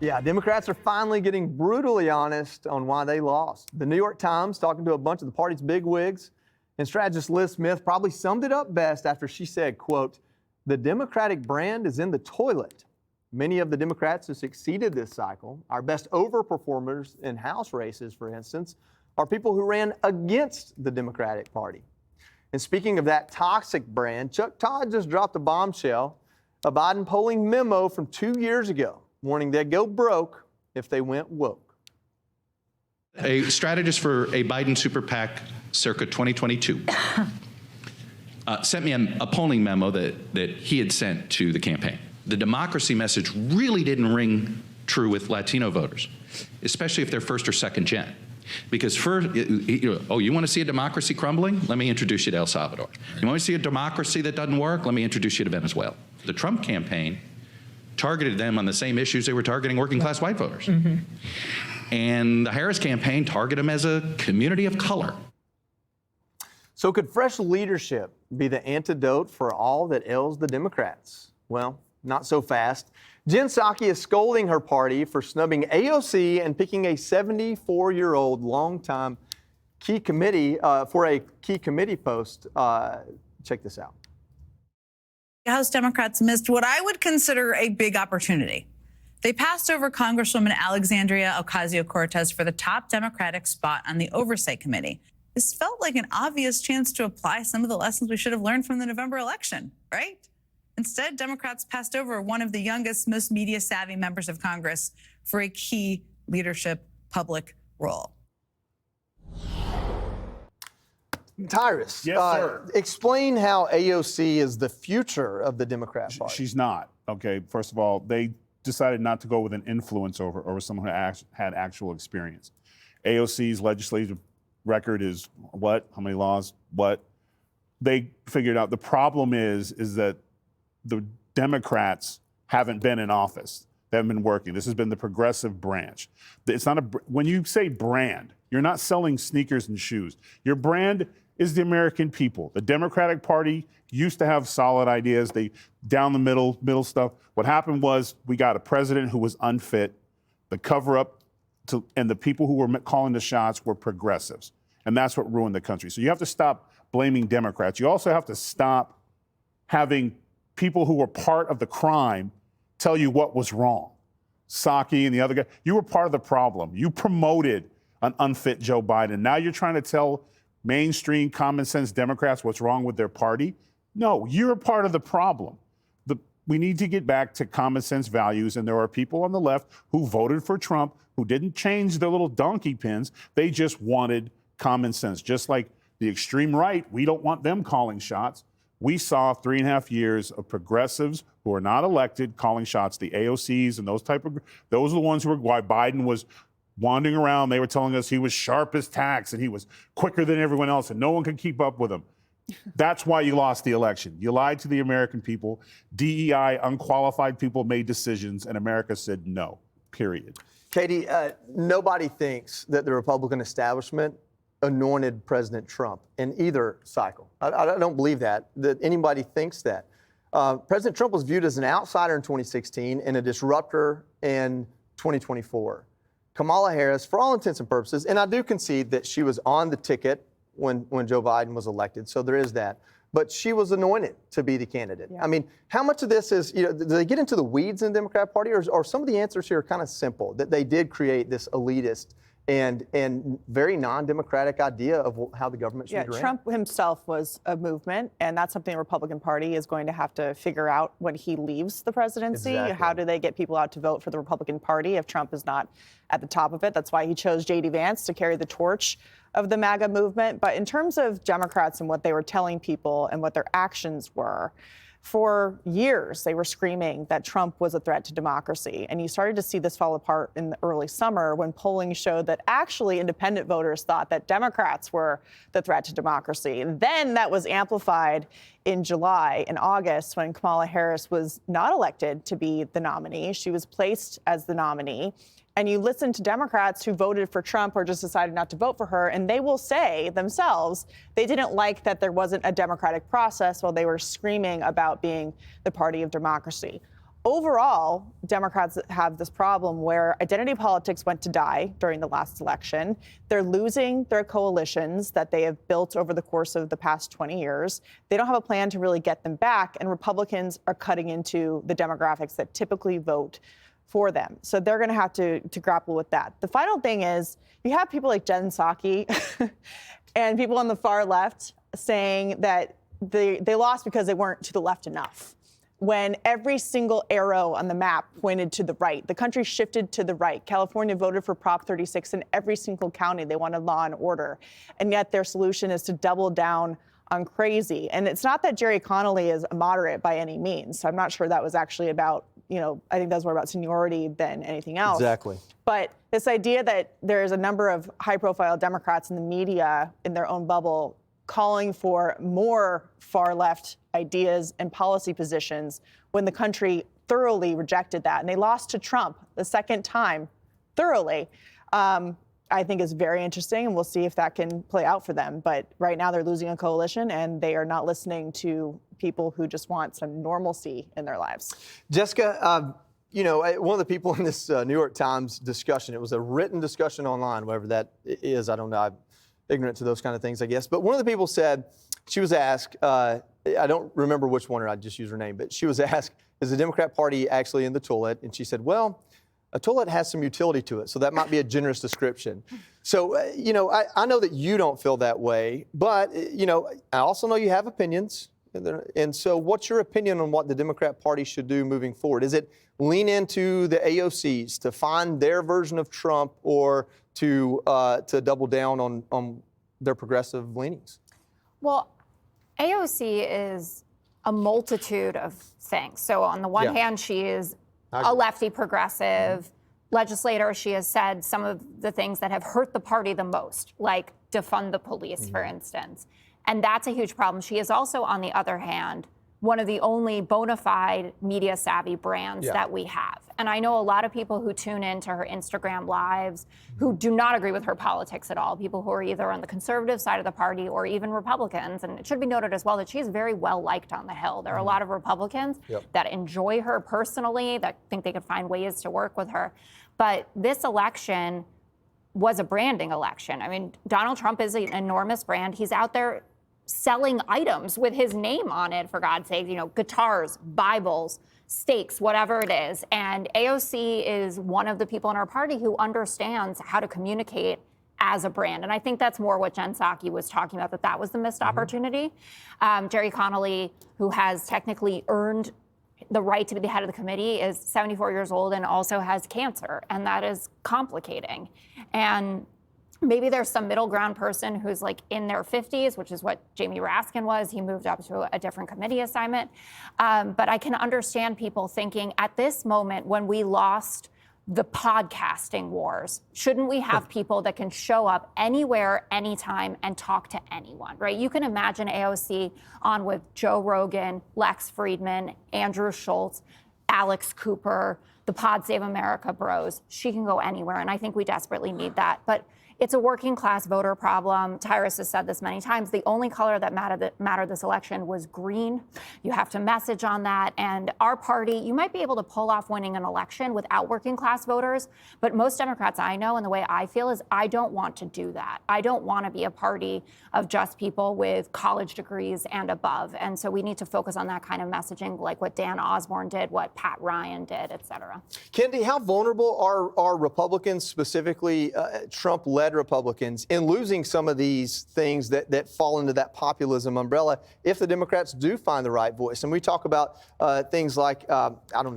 Yeah, Democrats are finally getting brutally honest on why they lost. The New York Times, talking to a bunch of the party's bigwigs, and strategist Liz Smith probably summed it up best after she said, quote, "The Democratic brand is in the toilet. Many of the Democrats who succeeded this cycle, our best overperformers in House races, for instance, are people who ran against the Democratic Party." And speaking of that toxic brand, Chuck Todd just dropped a bombshell, a Biden polling memo from 2 years ago, warning they'd go broke if they went woke. A strategist for a Biden super PAC circa 2022 sent me a polling memo that he had sent to the campaign. The democracy message really didn't ring true with Latino voters, especially if they're first or second gen. Because first, you want to see a democracy crumbling? Let me introduce you to El Salvador. You want to see a democracy that doesn't work? Let me introduce you to Venezuela. The Trump campaign targeted them on the same issues they were targeting working class white voters. Mm-hmm. And the Harris campaign targeted them as a community of color. So could fresh leadership be the antidote for all that ails the Democrats? Well, not so fast. Jen Psaki is scolding her party for snubbing AOC and picking a 74-year-old longtime key committee for a key committee post. Check this out. House Democrats missed what I would consider a big opportunity. They passed over Congresswoman Alexandria Ocasio-Cortez for the top Democratic spot on the Oversight Committee. This felt like an obvious chance to apply some of the lessons we should have learned from the November election, right? Instead, Democrats passed over one of the youngest, most media-savvy members of Congress for a key leadership public role. Tyrus, yes, sir. Explain how AOC is the future of the Democrat Party. She's not. Okay, first of all, they decided not to go with an influence over someone who had actual experience. AOC's legislative record is what? How many laws? What? They figured out the problem is that the Democrats haven't been in office. They haven't been working. This has been the progressive branch. It's not when you say brand, you're not selling sneakers and shoes. Your brand is the American people. The Democratic Party used to have solid ideas. They down the middle stuff. What happened was we got a president who was unfit. The cover-up and the people who were calling the shots were progressives. And that's what ruined the country. So you have to stop blaming Democrats. You also have to stop having people who were part of the crime tell you what was wrong. Psaki and the other guy, you were part of the problem. You promoted an unfit Joe Biden. Now you're trying to tell mainstream common sense Democrats what's wrong with their party? No, you're a part of the problem. We need to get back to common sense values, and there are people on the left who voted for Trump who didn't change their little donkey pins. They just wanted common sense. Just like the extreme right, we don't want them calling shots. We saw 3.5 years of progressives who are not elected calling shots, the AOCs and those are the ones who were why Biden was wandering around. They were telling us he was sharp as tacks and he was quicker than everyone else and no one could keep up with him. That's why you lost the election. You lied to the American people. DEI, unqualified people made decisions and America said no, period. Katie, nobody thinks that the Republican establishment anointed President Trump in either cycle. I don't believe that anybody thinks that. President Trump was viewed as an outsider in 2016 and a disruptor in 2024. Kamala Harris, for all intents and purposes, and I do concede that she was on the ticket when Joe Biden was elected, so there is that. But she was anointed to be the candidate. Yeah. I mean, how much of this is, do they get into the weeds in the Democrat Party, or some of the answers here are kind of simple, that they did create this elitist and very non-democratic idea of how the government should be ran? Trump himself was a movement, and that's something the Republican Party is going to have to figure out when he leaves the presidency. Exactly. How do they get people out to vote for the Republican Party if Trump is not at the top of it? That's why he chose J.D. Vance to carry the torch of the MAGA movement. But in terms of Democrats and what they were telling people and what their actions were, for years, they were screaming that Trump was a threat to democracy. And you started to see this fall apart in the early summer when polling showed that actually independent voters thought that Democrats were the threat to democracy. And then that was amplified in July and August when Kamala Harris was not elected to be the nominee. She was placed as the nominee. And you listen to Democrats who voted for Trump or just decided not to vote for her, and they will say themselves they didn't like that there wasn't a democratic process while they were screaming about being the party of democracy. Overall, Democrats have this problem where identity politics went to die during the last election. They're losing their coalitions that they have built over the course of the past 20 years. They don't have a plan to really get them back, and Republicans are cutting into the demographics that typically vote for them. So they're going to have to grapple with that. The final thing is you have people like Jen Psaki and people on the far left saying that they lost because they weren't to the left enough, when every single arrow on the map pointed to the right. The country shifted to the right. California voted for Prop 36 in every single county. They wanted law and order. And yet their solution is to double down on crazy. And it's not that Jerry Connolly is a moderate by any means. So I'm not sure that was actually about, I think that was more about seniority than anything else. Exactly. But this idea that there's a number of high-profile Democrats in the media in their own bubble calling for more far-left ideas and policy positions when the country thoroughly rejected that. And they lost to Trump the second time thoroughly, I think is very interesting, and we'll see if that can play out for them. But right now they're losing a coalition, and they are not listening to people who just want some normalcy in their lives. Jessica, one of the people in this New York Times discussion, it was a written discussion online, whatever that is, I don't know. I'm ignorant to those kind of things, I guess. But one of the people said, she was asked, I don't remember which one, or I just use her name, but she was asked, is the Democrat Party actually in the toilet? And she said, well, a toilet has some utility to it, so that might be a generous description. So, I know that you don't feel that way, but, I also know you have opinions. And so what's your opinion on what the Democrat Party should do moving forward? Is it lean into the AOCs to find their version of Trump, or to double down on their progressive leanings? Well, AOC is a multitude of things. So on the one hand, she is a lefty progressive legislator. She has said some of the things that have hurt the party the most, like defund the police, for instance. And that's a huge problem. She is also, on the other hand, one of the only bona fide media savvy brands that we have. And I know a lot of people who tune into her Instagram lives who do not agree with her politics at all, people who are either on the conservative side of the party or even Republicans. And it should be noted as well that she's very well liked on the Hill. There are a lot of Republicans that enjoy her personally, that think they could find ways to work with her. But this election was a branding election. I mean, Donald Trump is an enormous brand. He's out there selling items with his name on it, for God's sake, guitars, Bibles, steaks, whatever it is. And AOC is one of the people in our party who understands how to communicate as a brand. And I think that's more what Jen Psaki was talking about, that was the missed opportunity. Jerry Connolly, who has technically earned the right to be the head of the committee, is 74 years old and also has cancer. And that is complicating. And maybe there's some middle ground person who's like in their 50s, which is what Jamie Raskin was. He moved up to a different committee assignment. But I can understand people thinking at this moment, when we lost the podcasting wars, shouldn't we have people that can show up anywhere, anytime, and talk to anyone, right? You can imagine AOC on with Joe Rogan, Lex Friedman, Andrew Schultz, Alex Cooper, the Pod Save America bros. She can go anywhere, and I think we desperately need that. But it's a working class voter problem. Tyrus has said this many times. The only color that mattered this election was green. You have to message on that. And our party, you might be able to pull off winning an election without working class voters. But most Democrats I know, and the way I feel, is I don't want to do that. I don't want to be a party of just people with college degrees and above. And so we need to focus on that kind of messaging, like what Dan Osborne did, what Pat Ryan did, et cetera. Kendi, how vulnerable are Republicans, specifically Trump-led Republicans, in losing some of these things that fall into that populism umbrella if the Democrats do find the right voice? And we talk about things like,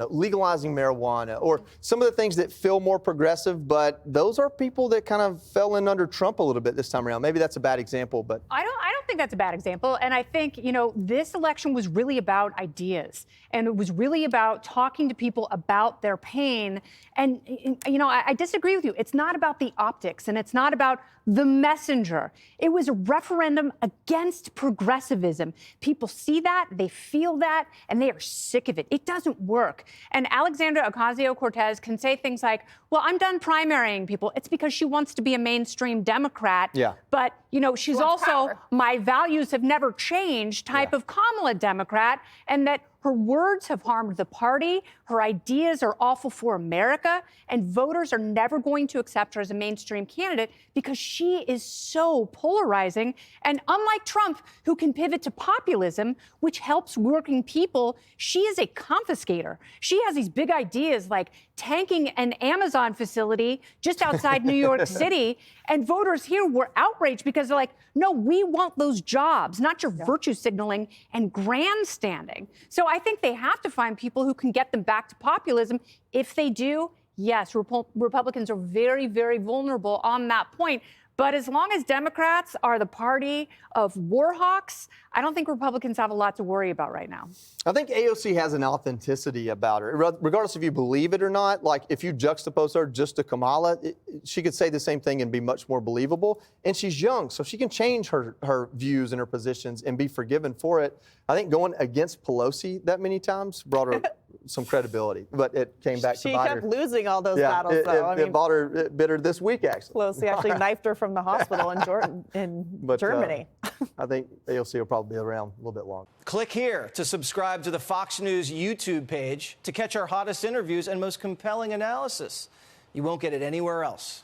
legalizing marijuana, or some of the things that feel more progressive, but those are people that kind of fell in under Trump a little bit this time around. Maybe that's a bad example, but I don't think that's a bad example. And I think, this election was really about ideas, and it was really about talking to people about their pain. And, I disagree with you. It's not about the optics, and it's not about the messenger. It was a referendum against progressivism. People see that, they feel that, and they are sick of it. It doesn't work. And Alexandria Ocasio-Cortez can say things like, well, I'm done primarying people. It's because she wants to be a mainstream Democrat. Yeah. But, she's also my values have never changed type of Kamala Democrat, and that Her words have harmed the party. Her ideas are awful for America. And voters are never going to accept her as a mainstream candidate because she is so polarizing. And unlike Trump, who can pivot to populism, which helps working people, she is a confiscator. She has these big ideas like tanking an Amazon facility just outside New York City. And voters here were outraged because they're like, no, we want those jobs, not your virtue signaling and grandstanding. So I think they have to find people who can get them back to populism. If they do, yes, Republicans are very, very vulnerable on that point. But as long as Democrats are the party of war hawks, I don't think Republicans have a lot to worry about right now. I think AOC has an authenticity about her. Regardless if you believe it or not, like if you juxtapose her just to Kamala, she could say the same thing and be much more believable. And she's young, so she can change her views and her positions and be forgiven for it. I think going against Pelosi that many times brought her some credibility, but it came back to bite her. She kept losing all those battles, though. It bit her this week, actually. Pelosi actually knifed her from the hospital in Germany. I think AOC will probably be around a little bit longer. Click here to subscribe to the Fox News YouTube page to catch our hottest interviews and most compelling analysis. You won't get it anywhere else.